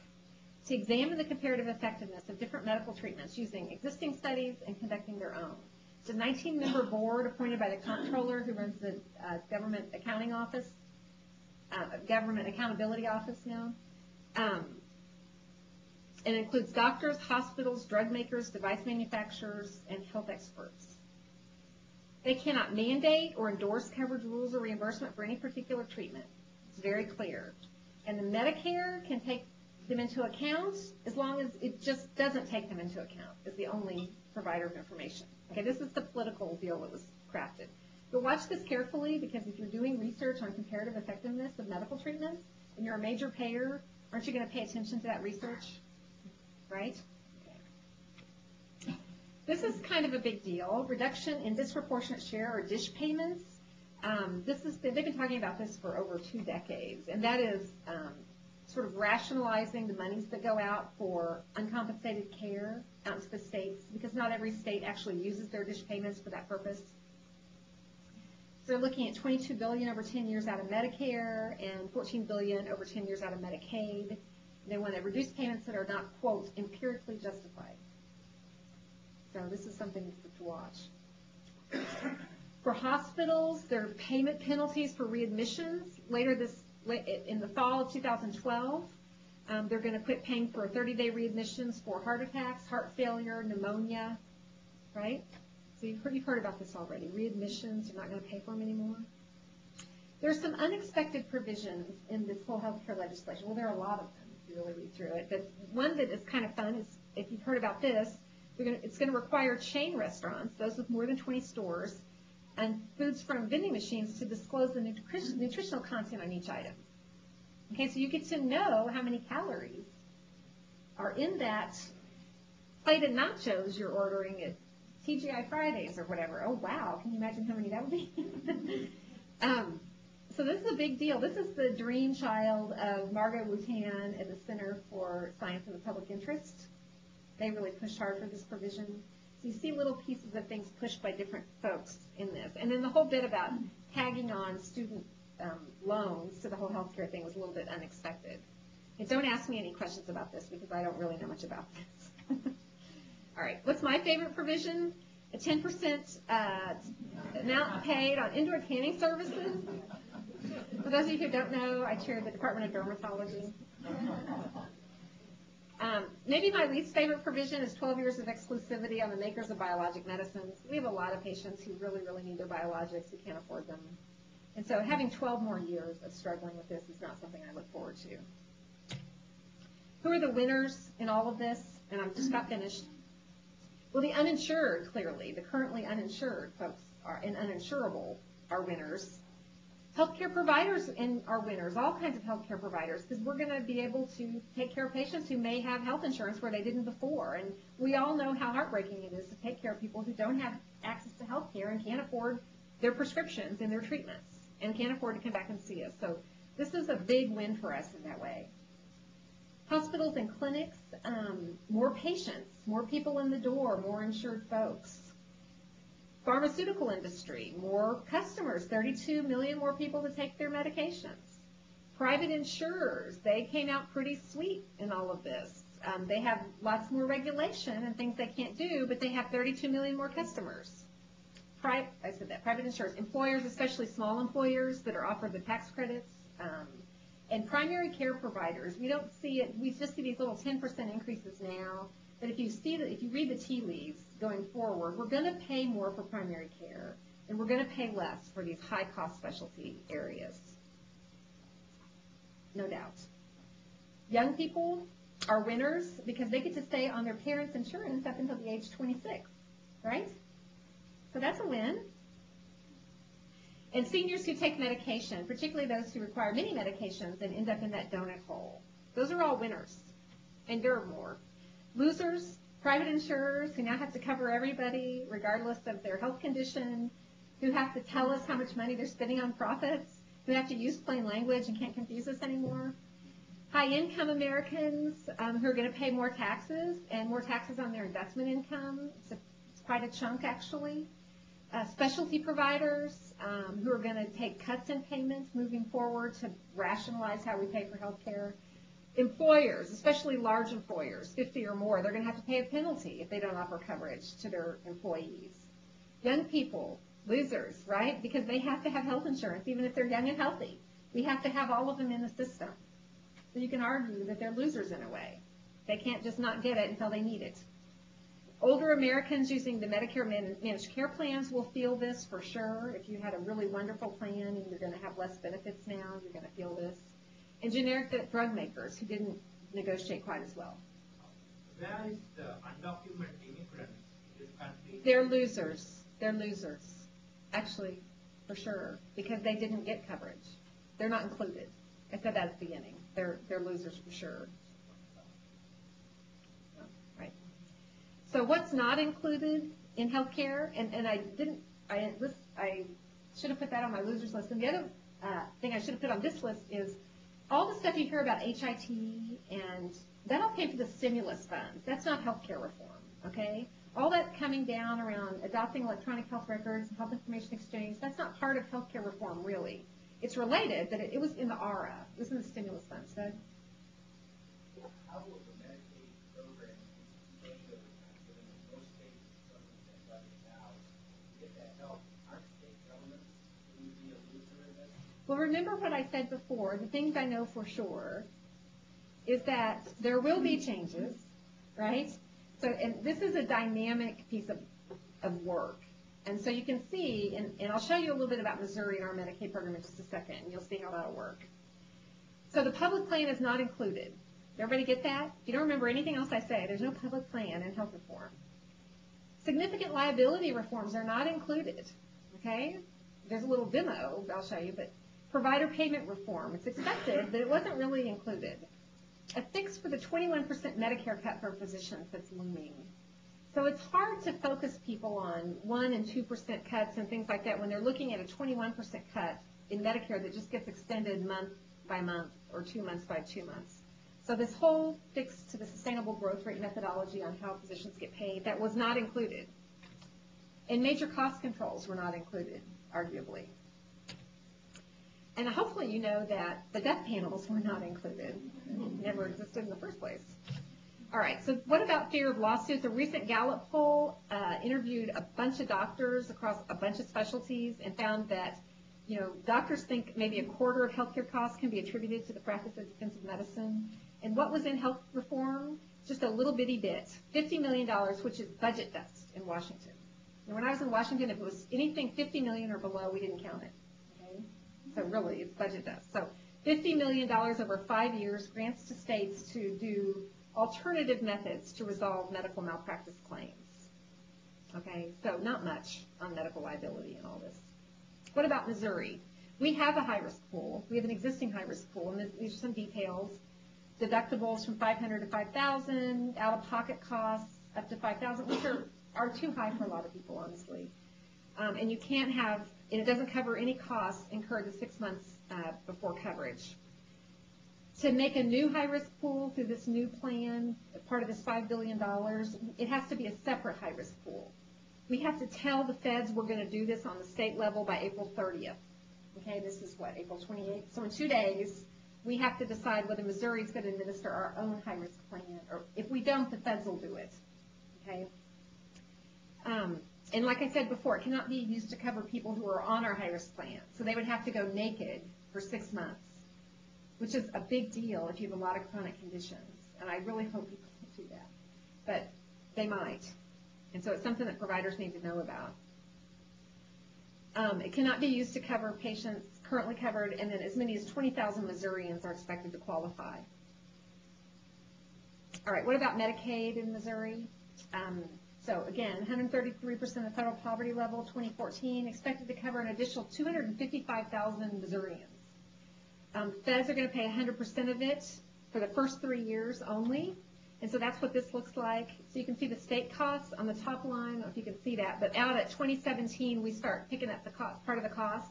to examine the comparative effectiveness of different medical treatments using existing studies and conducting their own. It's a 19-member board appointed by the comptroller who runs the government accounting office, government accountability office now. It includes doctors, hospitals, drug makers, device manufacturers, and health experts. They cannot mandate or endorse coverage rules or reimbursement for any particular treatment. It's very clear. And the Medicare can take them into account as long as it just doesn't take them into account is the only provider of information. Okay, this is the political deal that was crafted. But watch this carefully, because if you're doing research on comparative effectiveness of medical treatments and you're a major payer, Aren't you going to pay attention to that research? Right? This is kind of a big deal. Reduction in disproportionate share or DISH payments. They've been talking about this for over 2 decades, and that is sort of rationalizing the monies that go out for uncompensated care out into the states, because not every state actually uses their DISH payments for that purpose. So they're looking at $22 billion over 10 years out of Medicare and $14 billion over 10 years out of Medicaid. They want to reduce payments that are not, quote, empirically justified. So this is something to watch. For hospitals, there are payment penalties for readmissions. In the fall of 2012, they're going to quit paying for 30-day readmissions for heart attacks, heart failure, pneumonia, right? So you've heard about this already. Readmissions, you're not going to pay for them anymore. There's some unexpected provisions in this whole healthcare legislation. Well, there are a lot of them if you really read through it. But one that is kind of fun is, if you've heard about this, it's going to require chain restaurants, those with more than 20 stores, and foods from vending machines to disclose the nutritional content on each item. Okay, so you get to know how many calories are in that plate of nachos you're ordering at TGI Fridays or whatever. Oh, wow. Can you imagine how many that would be? So this is a big deal. This is the dream child of Margot Wootan at the Center for Science and the Public Interest. They really pushed hard for this provision. So you see little pieces of things pushed by different folks in this. And then the whole bit about tagging on student loans to the whole healthcare thing was a little bit unexpected. And don't ask me any questions about this because I don't really know much about this. All right, what's my favorite provision? A 10% amount paid on indoor tanning services. For those of you who don't know, I chair the Department of Dermatology. Maybe my least favorite provision is 12 years of exclusivity on the makers of biologic medicines. We have a lot of patients who really, really need their biologics who can't afford them. And so having 12 more years of struggling with this is not something I look forward to. Who are the winners in all of this? And I'm just about finished. Well, the uninsured, clearly. The currently uninsured folks and uninsurable are winners. Healthcare providers are winners, all kinds of healthcare providers, because we're going to be able to take care of patients who may have health insurance where they didn't before. And we all know how heartbreaking it is to take care of people who don't have access to healthcare and can't afford their prescriptions and their treatments and can't afford to come back and see us. So this is a big win for us in that way. Hospitals and clinics, more patients, more people in the door, more insured folks. Pharmaceutical industry, more customers, 32 million more people to take their medications. Private insurers, they came out pretty sweet in all of this. They have lots more regulation and things they can't do, but they have 32 million more customers. I said that, private insurers. Employers, especially small employers that are offered the tax credits. And primary care providers, we don't see it, we just see these little 10% increases now. But if you read the tea leaves going forward, we're going to pay more for primary care, and we're going to pay less for these high-cost specialty areas. No doubt. Young people are winners because they get to stay on their parents' insurance up until the age 26, right? So that's a win. And seniors who take medication, particularly those who require many medications and end up in that donut hole, those are all winners, and there are more. Losers, private insurers who now have to cover everybody regardless of their health condition, who have to tell us how much money they're spending on profits, who have to use plain language and can't confuse us anymore. High-income Americans who are going to pay more taxes and more taxes on their investment income. It's quite a chunk, actually. Specialty providers who are going to take cuts in payments moving forward to rationalize how we pay for health care. Employers, especially large employers, 50 or more, they're going to have to pay a penalty if they don't offer coverage to their employees. Young people, losers, right? Because they have to have health insurance, even if they're young and healthy. We have to have all of them in the system. So you can argue that they're losers in a way. They can't just not get it until they need it. Older Americans using the Medicare managed care plans will feel this for sure. If you had a really wonderful plan and you're going to have less benefits now, you're going to feel this. And generic drug makers who didn't negotiate quite as well. Where is the undocumented immigrants in this country? They're losers. They're losers, actually, for sure, because they didn't get coverage. They're not included. I said that at the beginning. they're losers for sure. Right. So what's not included in healthcare, and I should have put that on my losers list. And the other thing I should have put on this list is all the stuff you hear about HIT, and that all came from the stimulus funds. That's not healthcare reform, okay? All that coming down around adopting electronic health records, health information exchange, that's not part of healthcare reform, really. It's related, but it was in the ARA. It was in the stimulus funds. So, how will the Medicaid program change over time, given that most states are struggling with that budget now? To get that help, aren't state governments going to be a loser in this? well, remember what I said before. The things I know for sure is that there will be changes, right? So, and this is a dynamic piece of work. And so you can see, and I'll show you a little bit about Missouri and our Medicaid program in just a second, and you'll see how that'll work. So the public plan is not included. Everybody get that? If you don't remember anything else I say, there's no public plan in health reform. Significant liability reforms are not included, okay? There's a little demo I'll show you, but provider payment reform, it's expected, but it wasn't really included. A fix for the 21% Medicare cut for physicians that's looming. So it's hard to focus people on 1% and 2% cuts and things like that when they're looking at a 21% cut in Medicare that just gets extended month by month or 2 months by 2 months. So this whole fix to the sustainable growth rate methodology on how physicians get paid, that was not included. And major cost controls were not included, arguably. And hopefully you know that the death panels were not included. Never existed in the first place. All right, so what about fear of lawsuits? A recent Gallup poll interviewed a bunch of doctors across a bunch of specialties and found that, doctors think maybe a quarter of healthcare costs can be attributed to the practice of defensive medicine. And what was in health reform? Just a little bitty bit, $50 million, which is budget dust in Washington. And when I was in Washington, if it was anything $50 million or below, we didn't count it. Okay? So really, it's budget dust. So $50 million over 5 years, grants to states to do alternative methods to resolve medical malpractice claims. Okay, so not much on medical liability and all this. What about Missouri? We have a high-risk pool. We have an existing high-risk pool, and these are some details. Deductibles from $500 to $5,000, out-of-pocket costs up to $5,000, which are too high for a lot of people, honestly. And you can't have, and it doesn't cover any costs incurred the 6 months before coverage. To make a new high-risk pool through this new plan, part of this $5 billion, it has to be a separate high-risk pool. We have to tell the feds we're going to do this on the state level by April 30th. Okay, this is what, April 28th? So in 2 days, we have to decide whether Missouri is going to administer our own high-risk plan, or if we don't, the feds will do it. Okay? And like I said before, it cannot be used to cover people who are on our high-risk plan. So they would have to go naked for 6 months, which is a big deal if you have a lot of chronic conditions. And I really hope people don't do that. But they might. And so it's something that providers need to know about. It cannot be used to cover patients currently covered, and then as many as 20,000 Missourians are expected to qualify. All right, what about Medicaid in Missouri? So again, 133% of federal poverty level, 2014, expected to cover an additional 255,000 Missourians. Feds are going to pay 100% of it for the first 3 years only. And so that's what this looks like. So you can see the state costs on the top line. I don't know if you can see that. But out at 2017, we start picking up the cost, part of the cost.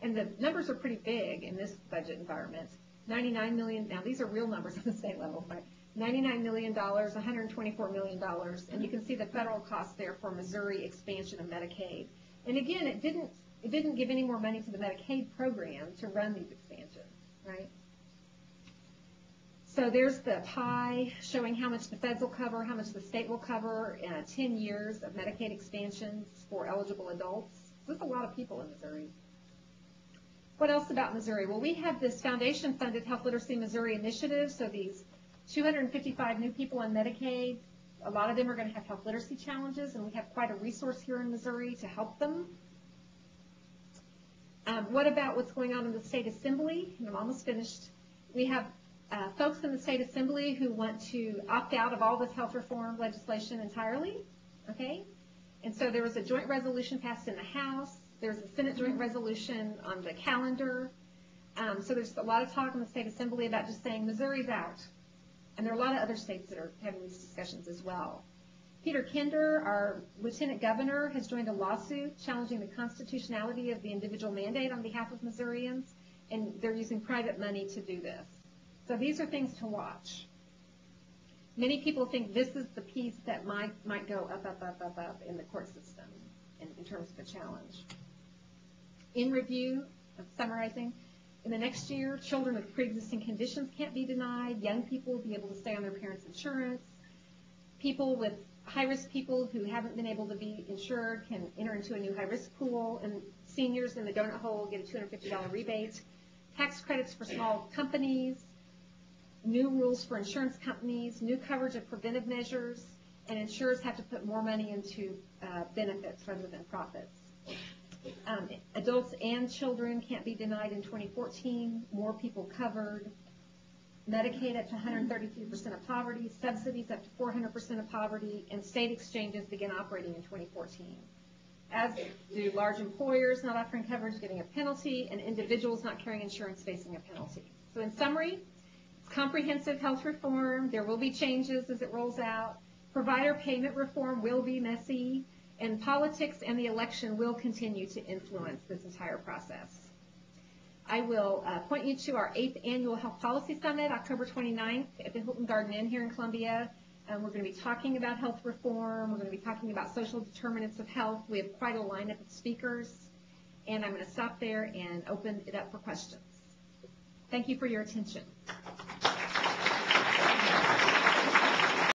And the numbers are pretty big in this budget environment. $99 million. Now, these are real numbers on the state level. Right? $99 million, $124 million. And you can see the federal costs there for Missouri expansion of Medicaid. And again, it didn't give any more money to the Medicaid program to run these expansions. Right? So there's the pie showing how much the feds will cover, how much the state will cover in 10 years of Medicaid expansions for eligible adults. There's a lot of people in Missouri. What else about Missouri? Well, we have this foundation-funded Health Literacy Missouri initiative. So these 255 new people on Medicaid, a lot of them are going to have health literacy challenges, and we have quite a resource here in Missouri to help them. What about what's going on in the state assembly? And I'm almost finished. We have folks in the state assembly who want to opt out of all this health reform legislation entirely, okay? And so there was a joint resolution passed in the House. There's a Senate joint resolution on the calendar. So there's a lot of talk in the state assembly about just saying Missouri's out. And there are a lot of other states that are having these discussions as well. Peter Kinder, our lieutenant governor, has joined a lawsuit challenging the constitutionality of the individual mandate on behalf of Missourians, and they're using private money to do this. So these are things to watch. Many people think this is the piece that might go up in the court system in terms of a challenge. In review, summarizing, in the next year, children with pre-existing conditions can't be denied. Young people will be able to stay on their parents' insurance. People with high-risk people who haven't been able to be insured can enter into a new high-risk pool, and seniors in the donut hole get a $250 rebate. Tax credits for small companies, new rules for insurance companies, new coverage of preventive measures, and insurers have to put more money into benefits rather than profits. Adults and children can't be denied in 2014, more people covered. Medicaid up to 133% of poverty, subsidies up to 400% of poverty, and state exchanges begin operating in 2014. As do large employers not offering coverage getting a penalty, and individuals not carrying insurance facing a penalty. So in summary, it's comprehensive health reform. There will be changes as it rolls out. Provider payment reform will be messy, and politics and the election will continue to influence this entire process. I will point you to our 8th Annual Health Policy Summit, October 29th at the Hilton Garden Inn here in Columbia. We're going to be talking about health reform. We're going to be talking about social determinants of health. We have quite a lineup of speakers, and I'm going to stop there and open it up for questions. Thank you for your attention.